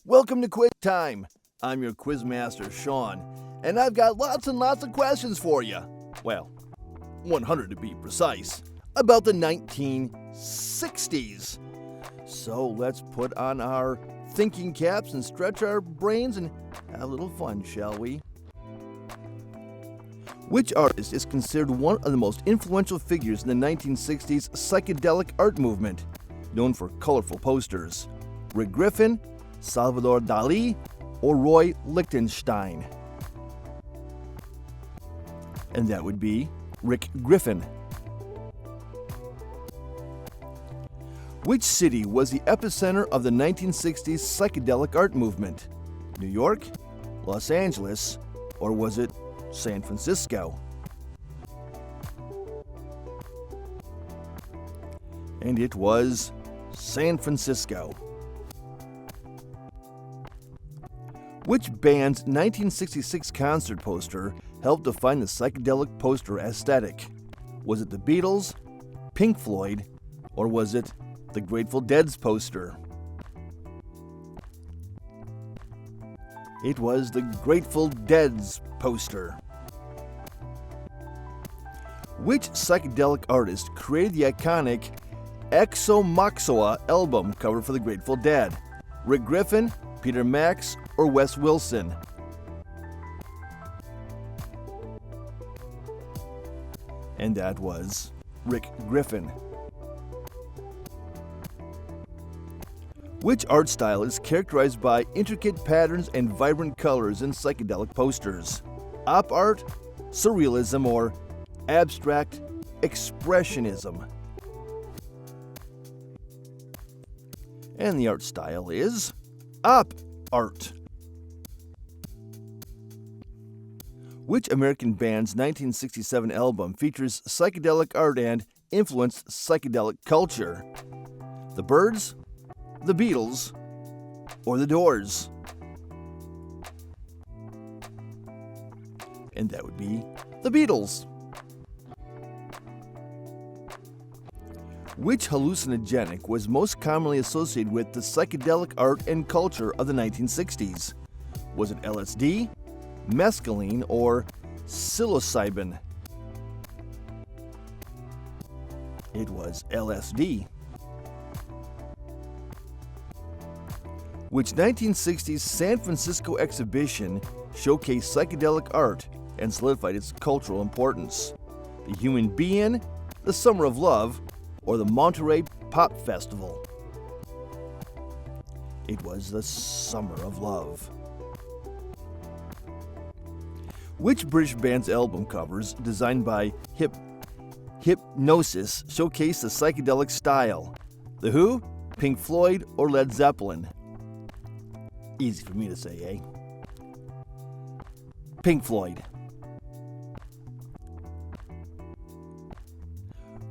Welcome to Quiz Time. I'm your quiz master, Sean, and I've got lots and lots of questions for you. Well, 100 to be precise, about the 1960s. So let's put on our thinking caps and stretch our brains and have a little fun, shall we? Which artist is considered one of the most influential figures in the 1960s psychedelic art movement, known for colorful posters? Rick Griffin, Salvador Dali, or Roy Lichtenstein? And that would be Rick Griffin. Which city was the epicenter of the 1960s psychedelic art movement? New York, Los Angeles, or was it San Francisco? And it was San Francisco. Which band's 1966 concert poster helped define the psychedelic poster aesthetic? Was it the Beatles, Pink Floyd, or was it the Grateful Dead's poster? It was the Grateful Dead's poster. Which psychedelic artist created the iconic Exomoxoa album cover for the Grateful Dead? Rick Griffin, Peter Max, or Wes Wilson? And that was Rick Griffin. Which art style is characterized by intricate patterns and vibrant colors in psychedelic posters? Op art, surrealism, or abstract expressionism? And the art style is op art. Which American band's 1967 album features psychedelic art and influenced psychedelic culture? The Byrds, the Beatles, or the Doors? And that would be the Beatles. Which hallucinogenic was most commonly associated with the psychedelic art and culture of the 1960s? Was it LSD, mescaline, or psilocybin? It was LSD. Which 1960s San Francisco exhibition showcased psychedelic art and solidified its cultural importance? The Human Being, the Summer of Love, or the Monterey Pop Festival? It was the Summer of Love. Which British band's album covers, designed by Hypnosis, showcase the psychedelic style? The Who, Pink Floyd, or Led Zeppelin? Easy for me to say, eh? Pink Floyd.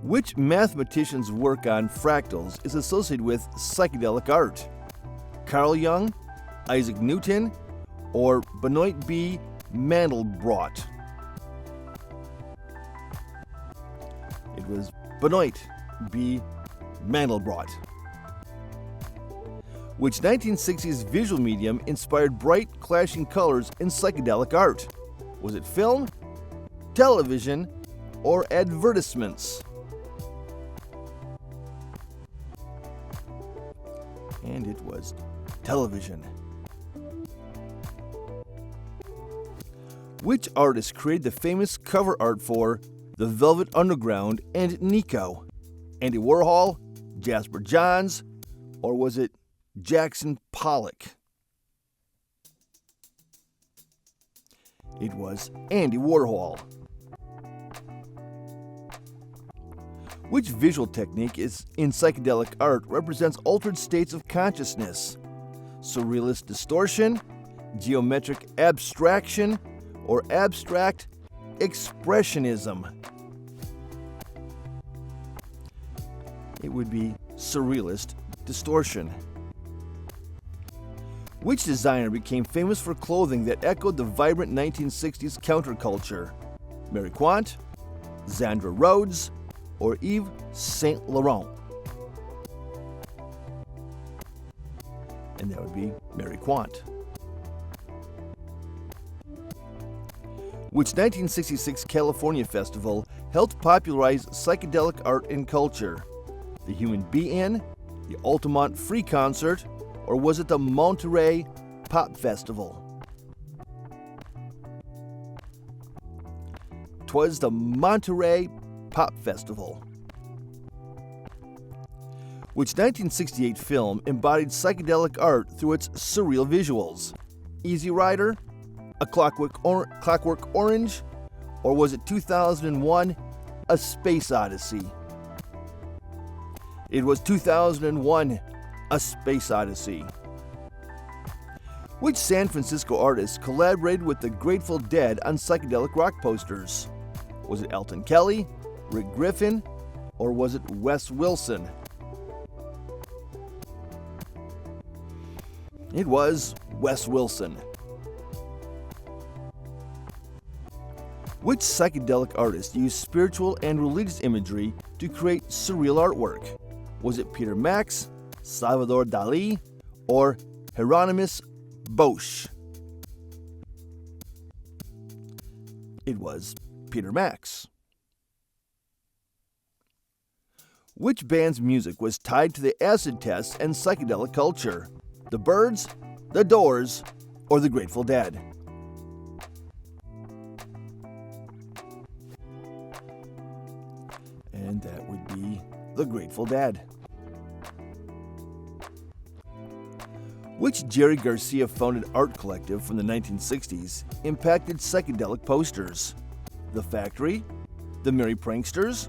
Which mathematician's work on fractals is associated with psychedelic art? Carl Jung, Isaac Newton, or Benoit B. Mandelbrot? It was Benoit B. Mandelbrot. Which 1960s visual medium inspired bright, clashing colors in psychedelic art? Was it film, television, or advertisements? And it was television. Which artist created the famous cover art for The Velvet Underground and Nico? Andy Warhol, Jasper Johns, or was it Jackson Pollock? It was Andy Warhol. Which visual technique is in psychedelic art represents altered states of consciousness? Surrealist distortion, geometric abstraction, or abstract expressionism? It would be surrealist distortion. Which designer became famous for clothing that echoed the vibrant 1960s counterculture? Mary Quant, Zandra Rhodes, or Yves Saint Laurent? and that would be Mary Quant. Which 1966 California festival helped popularize psychedelic art and culture? The Human Be-In, the Altamont Free Concert, or was it the Monterey Pop Festival? 'Twas the Monterey Pop Festival. Which 1968 film embodied psychedelic art through its surreal visuals? Easy Rider, A Clockwork Orange, or was it 2001, A Space Odyssey? It was 2001, A Space Odyssey. Which San Francisco artist collaborated with the Grateful Dead on psychedelic rock posters? Was it Elton Kelly, Rick Griffin, or was it Wes Wilson? It was Wes Wilson. Which psychedelic artist used spiritual and religious imagery to create surreal artwork? Was it Peter Max, Salvador Dali, or Hieronymus Bosch? It was Peter Max. Which band's music was tied to the acid test and psychedelic culture? The Byrds, The Doors, or the Grateful Dead? And that would be the Grateful Dead. Which Jerry Garcia founded art collective from the 1960s impacted psychedelic posters? The Factory, the Merry Pranksters,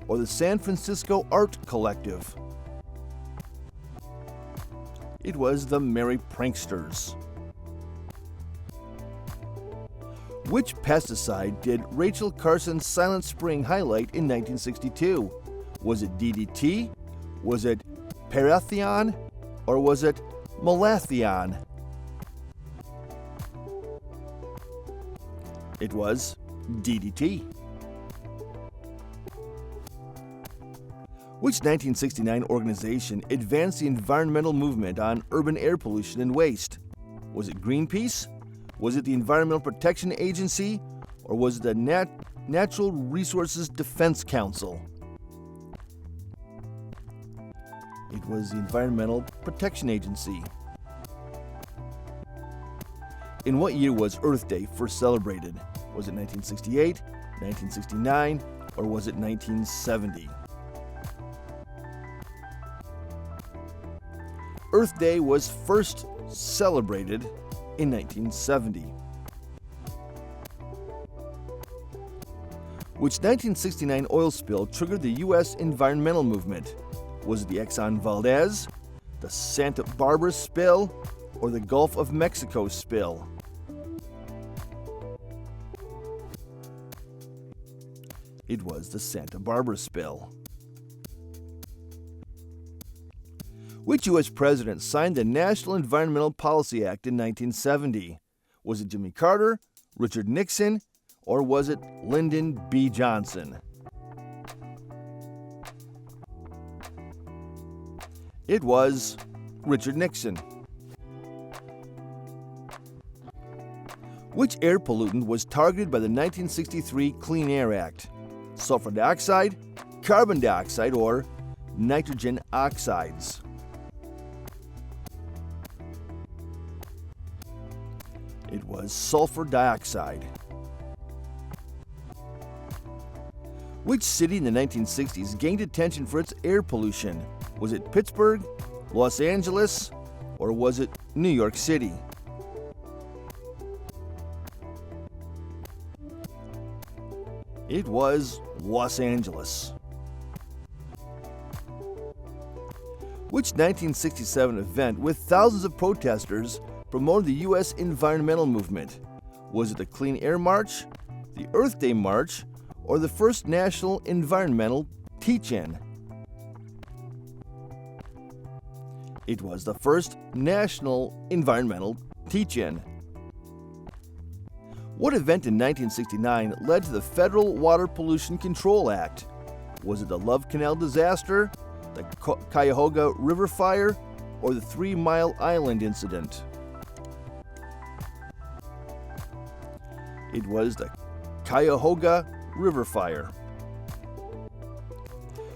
or the San Francisco Art Collective? It was the Merry Pranksters. Which pesticide did Rachel Carson's Silent Spring highlight in 1962? Was it DDT? Was it Parathion? Or was it Malathion? It was DDT. Which 1969 organization advanced the environmental movement on urban air pollution and waste? Was it Greenpeace? Was it the Environmental Protection Agency? Or was it the Natural Resources Defense Council? It was the Environmental Protection Agency. In what year was Earth Day first celebrated? Was it 1968, 1969, or was it 1970? Earth Day was first celebrated in 1970. Which 1969 oil spill triggered the U.S. environmental movement? Was it the Exxon Valdez, the Santa Barbara spill, or the Gulf of Mexico spill? It was the Santa Barbara spill. Which U.S. president signed the National Environmental Policy Act in 1970? Was it Jimmy Carter, Richard Nixon, or was it Lyndon B. Johnson? It was Richard Nixon. Which air pollutant was targeted by the 1963 Clean Air Act? Sulfur dioxide, carbon dioxide, or nitrogen oxides? It was sulfur dioxide. Which city in the 1960s gained attention for its air pollution? Was it Pittsburgh, Los Angeles, or was it New York City? It was Los Angeles. Which 1967 event with thousands of protesters promoted the U.S. environmental movement? Was it the Clean Air March, the Earth Day March, or the first National Environmental Teach-In? It was the first National Environmental Teach-In. What event in 1969 led to the Federal Water Pollution Control Act? Was it the Love Canal disaster, the Cuyahoga River fire, or the 3 Mile Island incident? It was the Cuyahoga River Fire.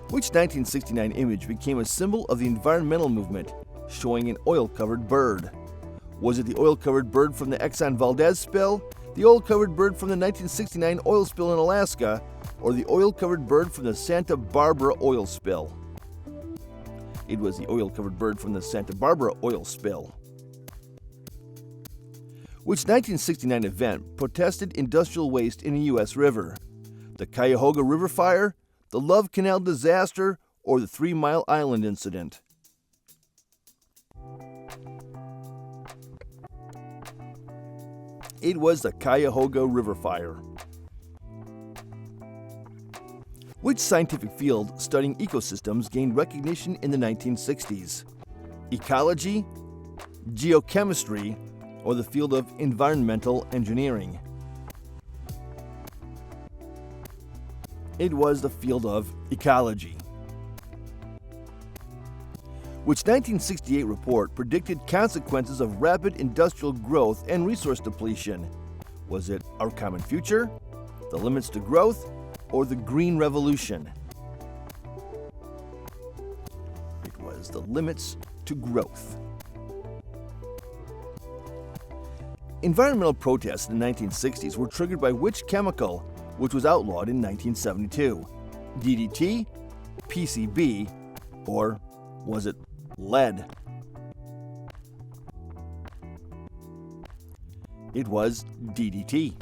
Which 1969 image became a symbol of the environmental movement, showing an oil-covered bird? Was it the oil-covered bird from the Exxon Valdez spill, the oil-covered bird from the 1969 oil spill in Alaska, or the oil-covered bird from the Santa Barbara oil spill? It was the oil-covered bird from the Santa Barbara oil spill. Which 1969 event protested industrial waste in a U.S. river? The Cuyahoga River Fire, the Love Canal disaster, or the 3 Mile Island incident? It was the Cuyahoga River Fire. Which scientific field studying ecosystems gained recognition in the 1960s? Ecology, geochemistry, or the field of environmental engineering? It was the field of ecology. Which 1968 report predicted consequences of rapid industrial growth and resource depletion? Was it Our Common Future, The Limits to Growth, or the Green Revolution? It was The Limits to Growth. Environmental protests in the 1960s were triggered by which chemical, which was outlawed in 1972? DDT, PCB, or was it lead? It was DDT.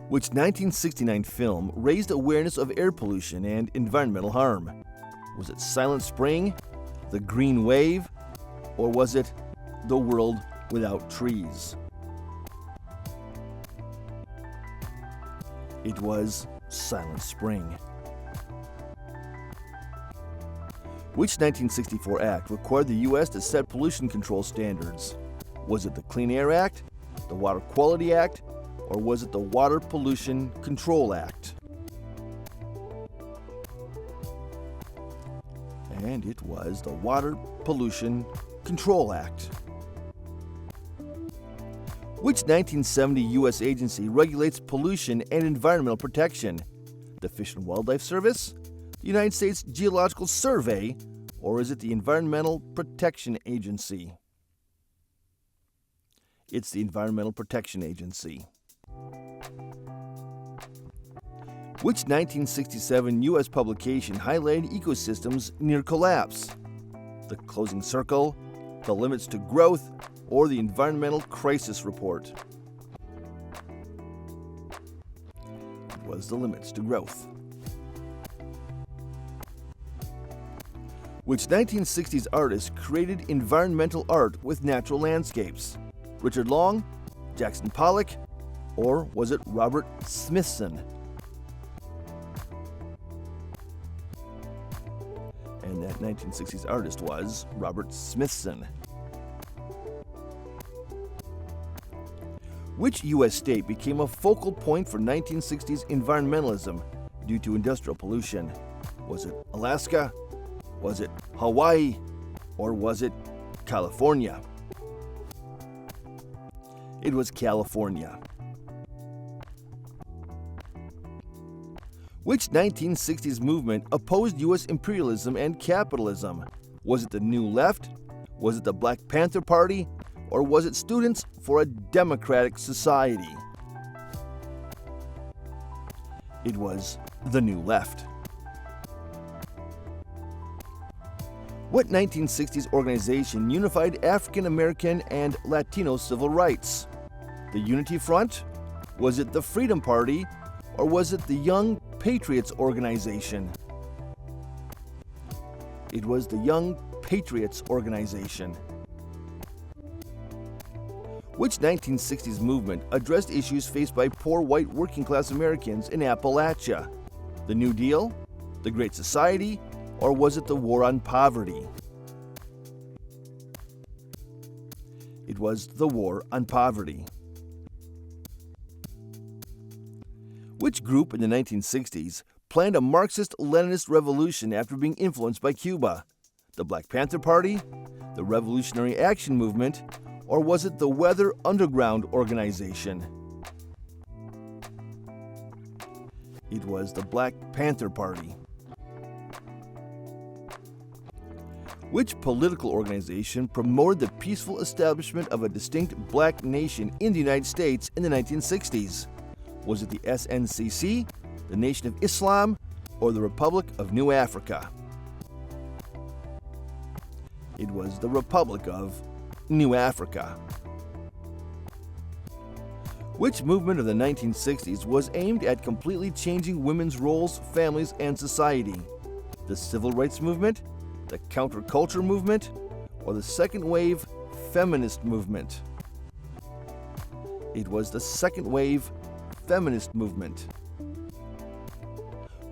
Which 1969 film raised awareness of air pollution and environmental harm? Was it Silent Spring, The Green Wave, or was it The World Without Trees? It was Silent Spring. Which 1964 act required the U.S. to set pollution control standards? Was it the Clean Air Act, the Water Quality Act, or was it the Water Pollution Control Act? And it was the Water Pollution Control Act. Which 1970 U.S. agency regulates pollution and environmental protection? The Fish and Wildlife Service, the United States Geological Survey, or is it the Environmental Protection Agency? It's the Environmental Protection Agency. Which 1967 U.S. publication highlighted ecosystems near collapse? The Closing Circle, The Limits to Growth, or the Environmental Crisis Report? It was The Limits to Growth. Which 1960s artist created environmental art with natural landscapes? Richard Long, Jackson Pollock, or was it Robert Smithson? And that 1960s artist was Robert Smithson. Which U.S. state became a focal point for 1960s environmentalism due to industrial pollution? Was it Alaska? Was it Hawaii? Or was it California? It was California. Which 1960s movement opposed U.S. imperialism and capitalism? Was it the New Left? Was it the Black Panther Party? Or was it Students for a Democratic Society? It was the New Left. What 1960s organization unified African American and Latino civil rights? The Unity Front? Was it the Freedom Party? Or was it the Young Patriots Organization? It was the Young Patriots Organization. Which 1960s movement addressed issues faced by poor white working-class Americans in Appalachia? The New Deal? The Great Society? Or was it the War on Poverty? It was the War on Poverty. Which group in the 1960s planned a Marxist-Leninist revolution after being influenced by Cuba? The Black Panther Party, the Revolutionary Action Movement, or was it the Weather Underground Organization? It was the Black Panther Party. Which political organization promoted the peaceful establishment of a distinct black nation in the United States in the 1960s? Was it the SNCC, the Nation of Islam, or the Republic of New Africa? It was the Republic of New Africa. Which movement of the 1960s was aimed at completely changing women's roles, families, and society? The Civil Rights Movement, the Counterculture Movement, or the Second Wave Feminist Movement? It was the Second Wave Feminist Movement.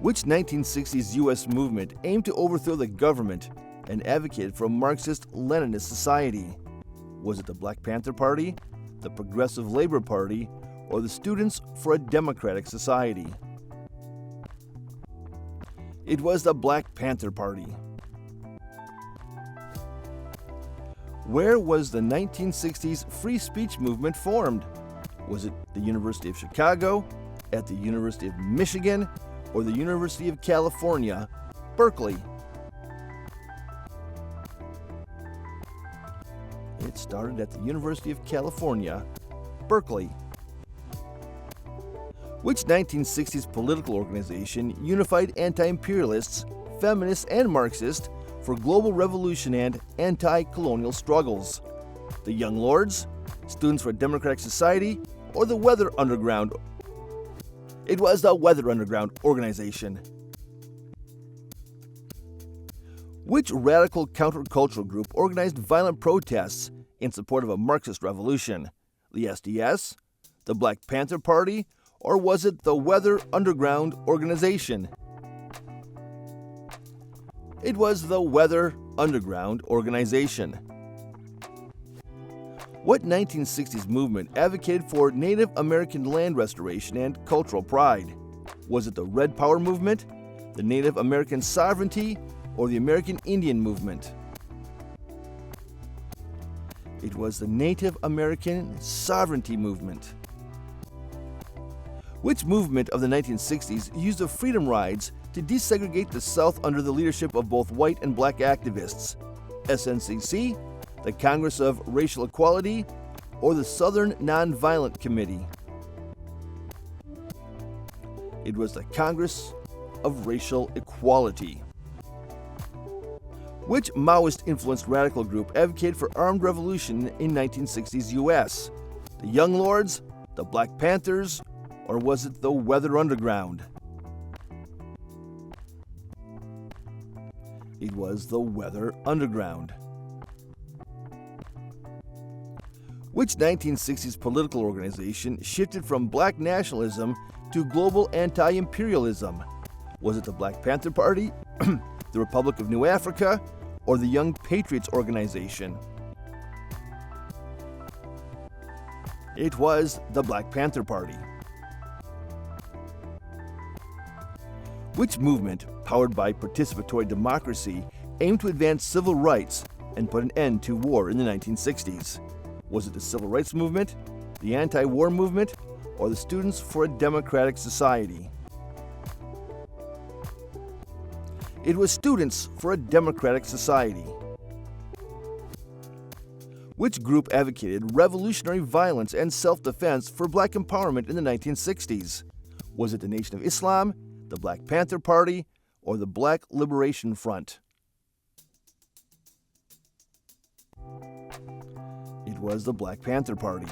Which 1960s U.S. movement aimed to overthrow the government and advocated for a Marxist-Leninist society? Was it the Black Panther Party, the Progressive Labor Party, or the Students for a Democratic Society? It was the Black Panther Party. Where was the 1960s free speech movement formed? Was it the University of Chicago, at the University of Michigan, or the University of California, Berkeley? It started at the University of California, Berkeley. Which 1960s political organization unified anti-imperialists, feminists, and Marxists for global revolution and anti-colonial struggles? The Young Lords, Students for a Democratic Society, or the Weather Underground? It was the Weather Underground Organization. Which radical countercultural group organized violent protests in support of a Marxist revolution? The SDS, the Black Panther Party, or was it the Weather Underground Organization? It was the Weather Underground Organization. What 1960s movement advocated for Native American land restoration and cultural pride? Was it the Red Power movement, the Native American sovereignty, or the American Indian movement? It was the Native American sovereignty movement. Which movement of the 1960s used the freedom rides to desegregate the South under the leadership of both white and black activists? SNCC, the Congress of Racial Equality, or the Southern Nonviolent Committee? It was the Congress of Racial Equality. Which Maoist-influenced radical group advocated for armed revolution in 1960s U.S.? The Young Lords, the Black Panthers, or was it the Weather Underground? It was the Weather Underground. Which 1960s political organization shifted from black nationalism to global anti-imperialism? Was it the Black Panther Party, the Republic of New Africa, or the Young Patriots Organization? It was the Black Panther Party. Which movement, powered by participatory democracy, aimed to advance civil rights and put an end to war in the 1960s? Was it the Civil Rights Movement, the Anti-War Movement, or the Students for a Democratic Society? It was Students for a Democratic Society. Which group advocated revolutionary violence and self-defense for black empowerment in the 1960s? Was it the Nation of Islam, the Black Panther Party, or the Black Liberation Front? It was the Black Panther Party.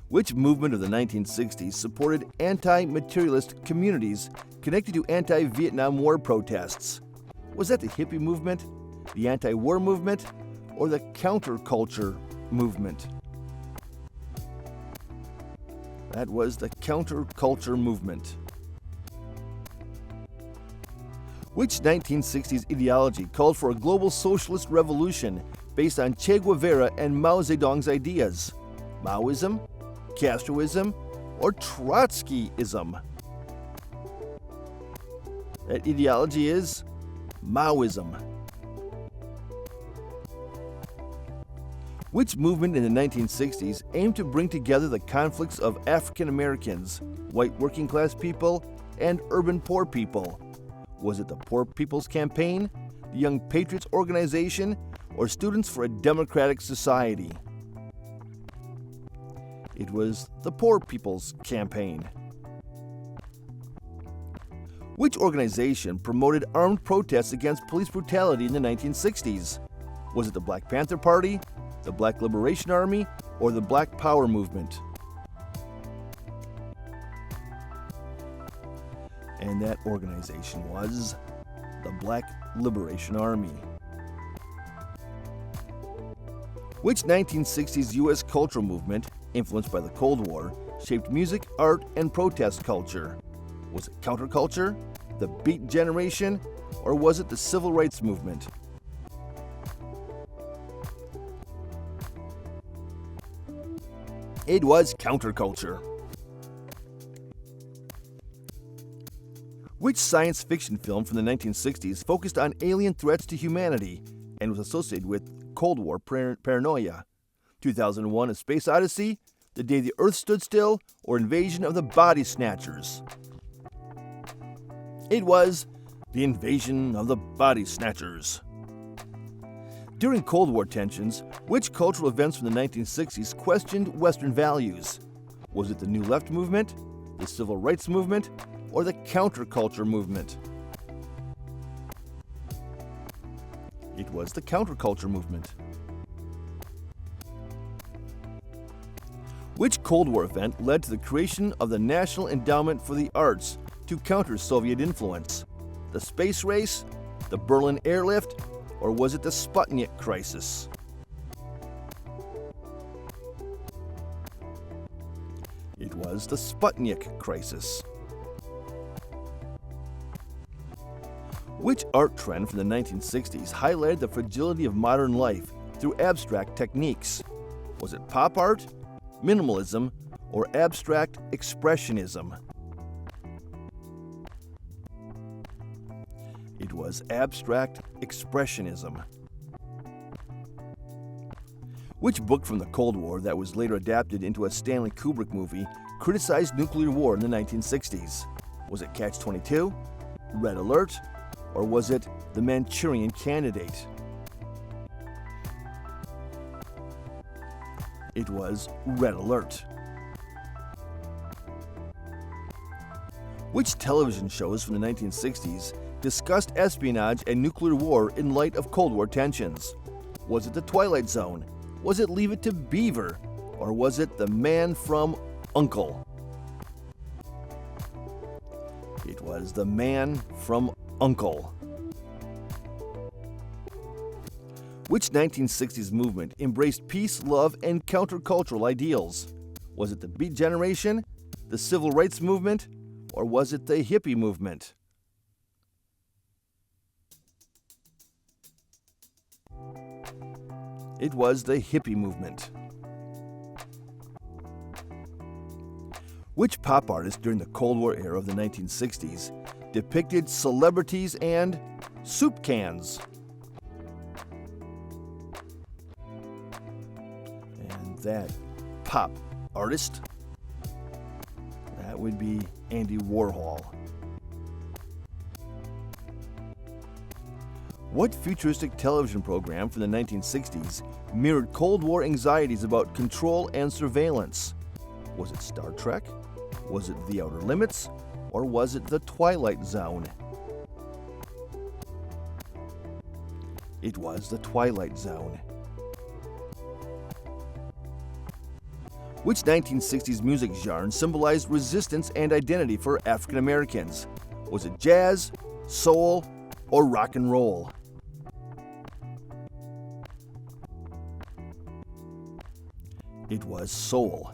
Which movement of the 1960s supported anti-materialist communities connected to anti-Vietnam War protests? Was that the hippie movement, the anti-war movement, or the counterculture movement? That was the counterculture movement. Which 1960s ideology called for a global socialist revolution based on Che Guevara and Mao Zedong's ideas? Maoism, Castroism, or Trotskyism? That ideology is Maoism. Which movement in the 1960s aimed to bring together the conflicts of African Americans, white working class people, and urban poor people? Was it the Poor People's Campaign, the Young Patriots Organization, or Students for a Democratic Society? It was the Poor People's Campaign. Which organization promoted armed protests against police brutality in the 1960s? Was it the Black Panther Party, the Black Liberation Army, or the Black Power movement? And that organization was the Black Liberation Army. Which 1960s U.S. cultural movement, influenced by the Cold War, shaped music, art, and protest culture? Was it counterculture, the Beat Generation, or was it the Civil Rights Movement? It was counterculture. Which science fiction film from the 1960s focused on alien threats to humanity and was associated with Cold War paranoia? 2001: A Space Odyssey, The Day the Earth Stood Still, or Invasion of the Body Snatchers? It was The Invasion of the Body Snatchers. During Cold War tensions, which cultural events from the 1960s questioned Western values? Was it the New Left movement, the Civil Rights movement, or the counterculture movement? It was the counterculture movement. Which Cold War event led to the creation of the National Endowment for the Arts to counter Soviet influence? The space race, the Berlin airlift, or was it the Sputnik crisis? It was the Sputnik crisis. Which art trend from the 1960s highlighted the fragility of modern life through abstract techniques? Was it pop art, minimalism, or abstract expressionism? It was abstract expressionism. Which book from the Cold War that was later adapted into a Stanley Kubrick movie criticized nuclear war in the 1960s? Was it Catch-22, Red Alert, or was it The Manchurian Candidate? It was Red Alert. Which television shows from the 1960s discussed espionage and nuclear war in light of Cold War tensions? Was it The Twilight Zone? Was it Leave It to Beaver? Or was it The Man from U.N.C.L.E.? It was The Man from U.N.C.L.E. Which 1960s movement embraced peace, love, and countercultural ideals? Was it the Beat Generation, the Civil Rights Movement, or was it the hippie movement? It was the hippie movement. Which pop artist during the Cold War era of the 1960s depicted celebrities and soup cans? And that pop artist, that would be Andy Warhol. What futuristic television program from the 1960s mirrored Cold War anxieties about control and surveillance? Was it Star Trek? Was it The Outer Limits? Or was it The Twilight Zone? It was The Twilight Zone. Which 1960s music genre symbolized resistance and identity for African Americans? Was it jazz, soul, or rock and roll? It was soul.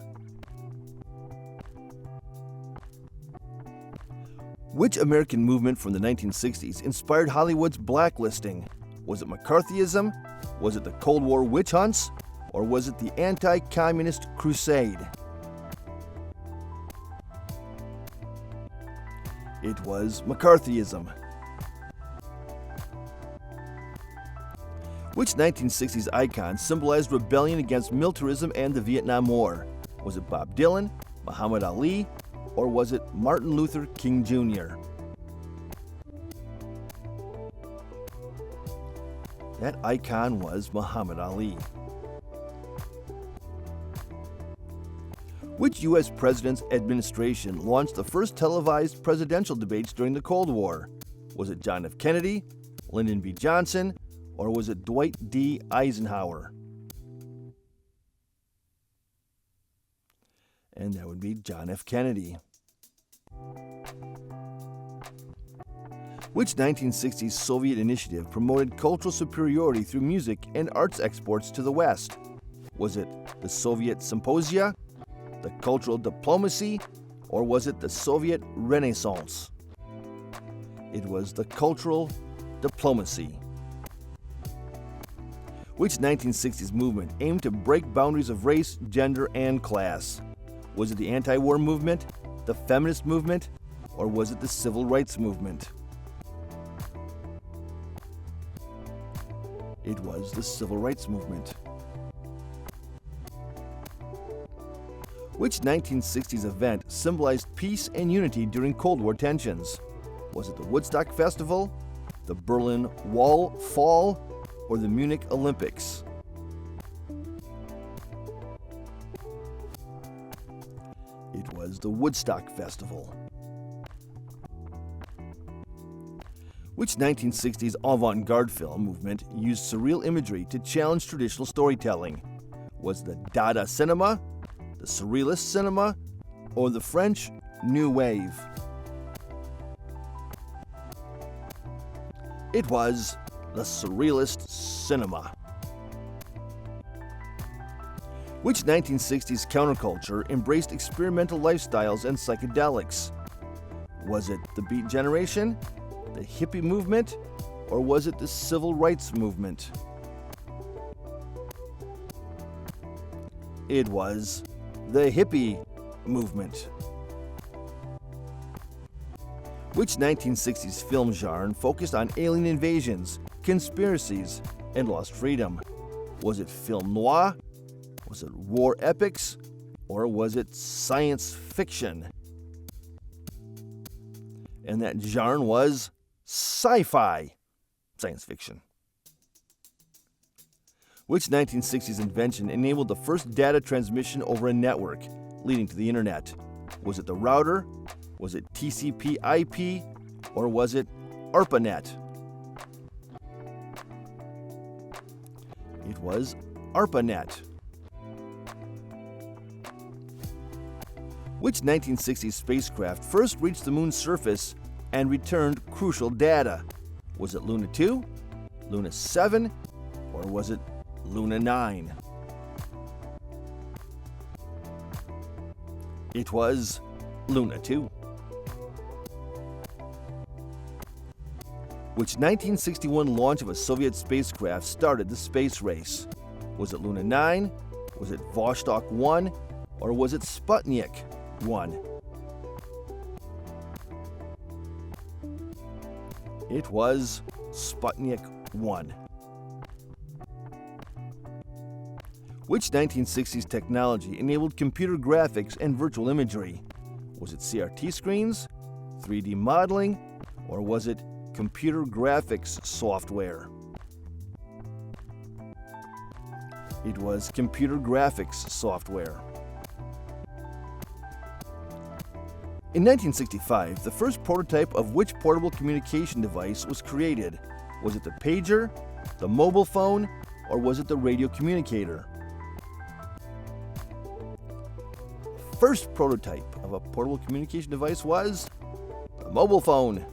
Which American movement from the 1960s inspired Hollywood's blacklisting? Was it McCarthyism? Was it the Cold War witch hunts? Or was it the anti-communist crusade? It was McCarthyism. Which 1960s icon symbolized rebellion against militarism and the Vietnam War? Was it Bob Dylan, Muhammad Ali, or was it Martin Luther King Jr.? That icon was Muhammad Ali. Which U.S. president's administration launched the first televised presidential debates during the Cold War? Was it John F. Kennedy, Lyndon B. Johnson, or was it Dwight D. Eisenhower? And that would be John F. Kennedy. Which 1960s Soviet initiative promoted cultural superiority through music and arts exports to the West? Was it the Soviet Symposia, the Cultural Diplomacy, or was it the Soviet Renaissance? It was the Cultural Diplomacy. Which 1960s movement aimed to break boundaries of race, gender, and class? Was it the anti-war movement, the feminist movement, or was it the civil rights movement? It was the civil rights movement. Which 1960s event symbolized peace and unity during Cold War tensions? Was it the Woodstock Festival, the Berlin Wall Fall, or the Munich Olympics? It was the Woodstock Festival. Which 1960s avant-garde film movement used surreal imagery to challenge traditional storytelling? Was it the Dada cinema, the Surrealist cinema, or the French New Wave? It was the Surrealist cinema. Which 1960s counterculture embraced experimental lifestyles and psychedelics? Was it the Beat Generation, the hippie movement, or was it the civil rights movement? It was the hippie movement. Which 1960s film genre focused on alien invasions, conspiracies, and lost freedom? Was it film noir? Was it war epics? Or was it science fiction? And that genre was sci-fi, science fiction. Which 1960s invention enabled the first data transmission over a network, leading to the internet? Was it the router? Was it TCP/IP? Or was it ARPANET? It was ARPANET. Which 1960s spacecraft first reached the moon's surface and returned crucial data? Was it Luna 2, Luna 7, or was it Luna 9? It was Luna 2. Which 1961 launch of a Soviet spacecraft started the space race? Was it Luna 9, was it Vostok 1, or was it Sputnik 1? It was Sputnik 1. Which 1960s technology enabled computer graphics and virtual imagery? Was it CRT screens, 3D modeling, or was it computer graphics software? It was computer graphics software. In 1965, the first prototype of which portable communication device was created? Was it the pager, the mobile phone, or was it the radio communicator? The first prototype of a portable communication device was the mobile phone.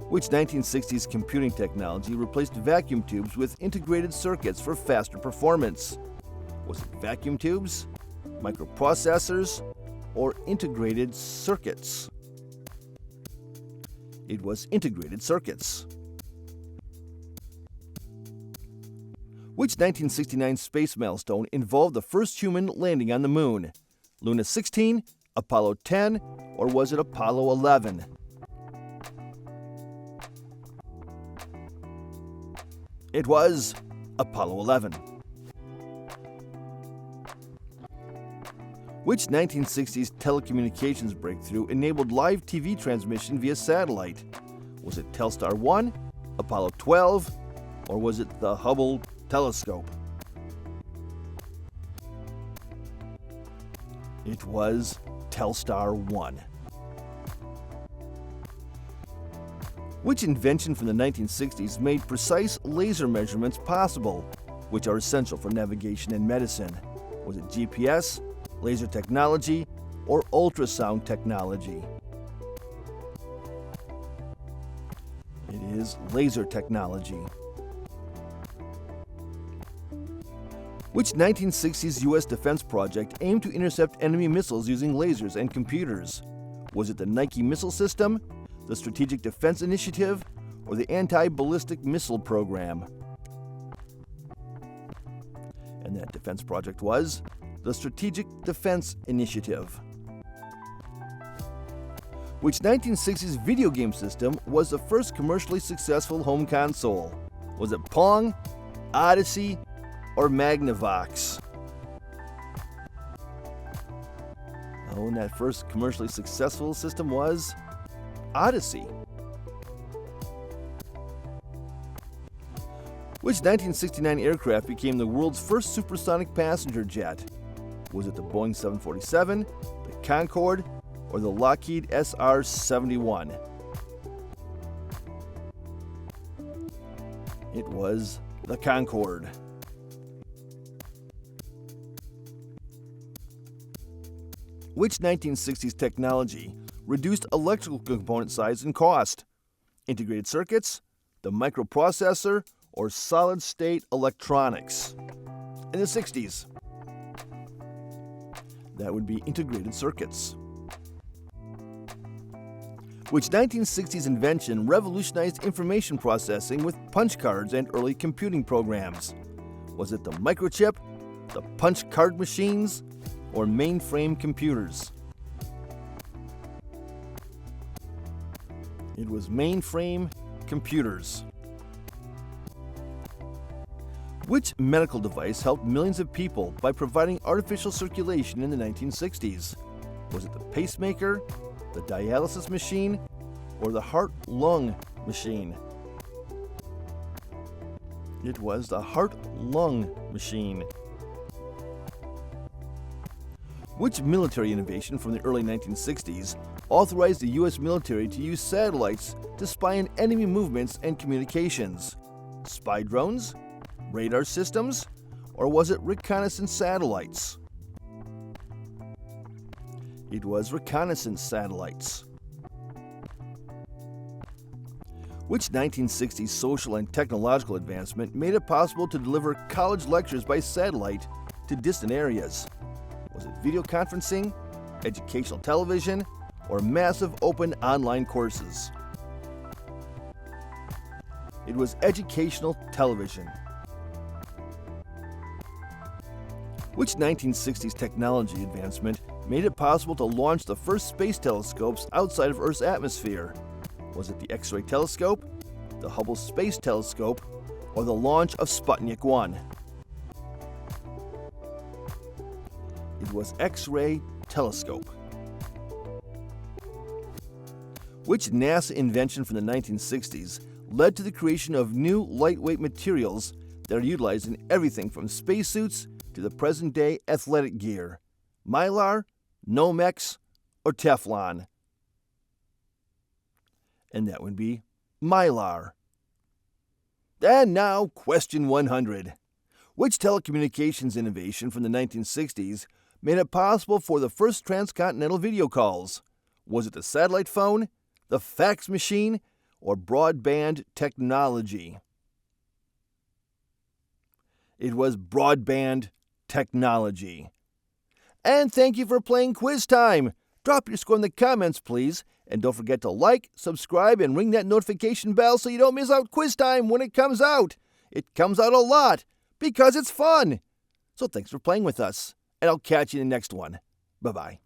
Which 1960s computing technology replaced vacuum tubes with integrated circuits for faster performance? Was it vacuum tubes, microprocessors, or integrated circuits? It was integrated circuits. Which 1969 space milestone involved the first human landing on the moon? Luna 16, Apollo 10, or was it Apollo 11? It was Apollo 11. Which 1960s telecommunications breakthrough enabled live TV transmission via satellite? Was it Telstar 1, Apollo 12, or was it the Hubble telescope? It was Telstar 1. Which invention from the 1960s made precise laser measurements possible, which are essential for navigation and medicine? Was it GPS, laser technology, or ultrasound technology? It is laser technology. Which 1960s U.S. defense project aimed to intercept enemy missiles using lasers and computers? Was it the Nike Missile System, the Strategic Defense Initiative, or the Anti-Ballistic Missile Program? And that defense project was the Strategic Defense Initiative. Which 1960s video game system was the first commercially successful home console? Was it Pong, Odyssey, or Magnavox? Oh, and that first commercially successful system was Odyssey. Which 1969 aircraft became the world's first supersonic passenger jet? Was it the Boeing 747, the Concorde, or the Lockheed SR-71? It was the Concorde. Which 1960s technology reduced electrical component size and cost? Integrated circuits, the microprocessor, or solid-state electronics? In the 60s, that would be integrated circuits. Which 1960s invention revolutionized information processing with punch cards and early computing programs? Was it the microchip, the punch card machines, or mainframe computers? It was mainframe computers. Which medical device helped millions of people by providing artificial circulation in the 1960s? Was it the pacemaker, the dialysis machine, or the heart-lung machine? It was the heart-lung machine. Which military innovation from the early 1960s authorized the U.S. military to use satellites to spy on enemy movements and communications? Spy drones, radar systems, or was it reconnaissance satellites? It was reconnaissance satellites. Which 1960s social and technological advancement made it possible to deliver college lectures by satellite to distant areas? Was it video conferencing, educational television, or massive open online courses? It was educational television. Which 1960s technology advancement made it possible to launch the first space telescopes outside of Earth's atmosphere? Was it the X-ray telescope, the Hubble Space Telescope, or the launch of Sputnik 1? It was X-ray telescope. Which NASA invention from the 1960s led to the creation of new lightweight materials that are utilized in everything from spacesuits to the present-day athletic gear? Mylar, Nomex, or Teflon? And that would be Mylar. And now, question 100. Which telecommunications innovation from the 1960s made it possible for the first transcontinental video calls? Was it the satellite phone, the fax machine, or broadband technology? It was broadband technology. And thank you for playing Quiz Time. Drop your score in the comments, please. And don't forget to like, subscribe, and ring that notification bell so you don't miss out Quiz Time when it comes out. It comes out a lot because it's fun. So thanks for playing with us, and I'll catch you in the next one. Bye-bye.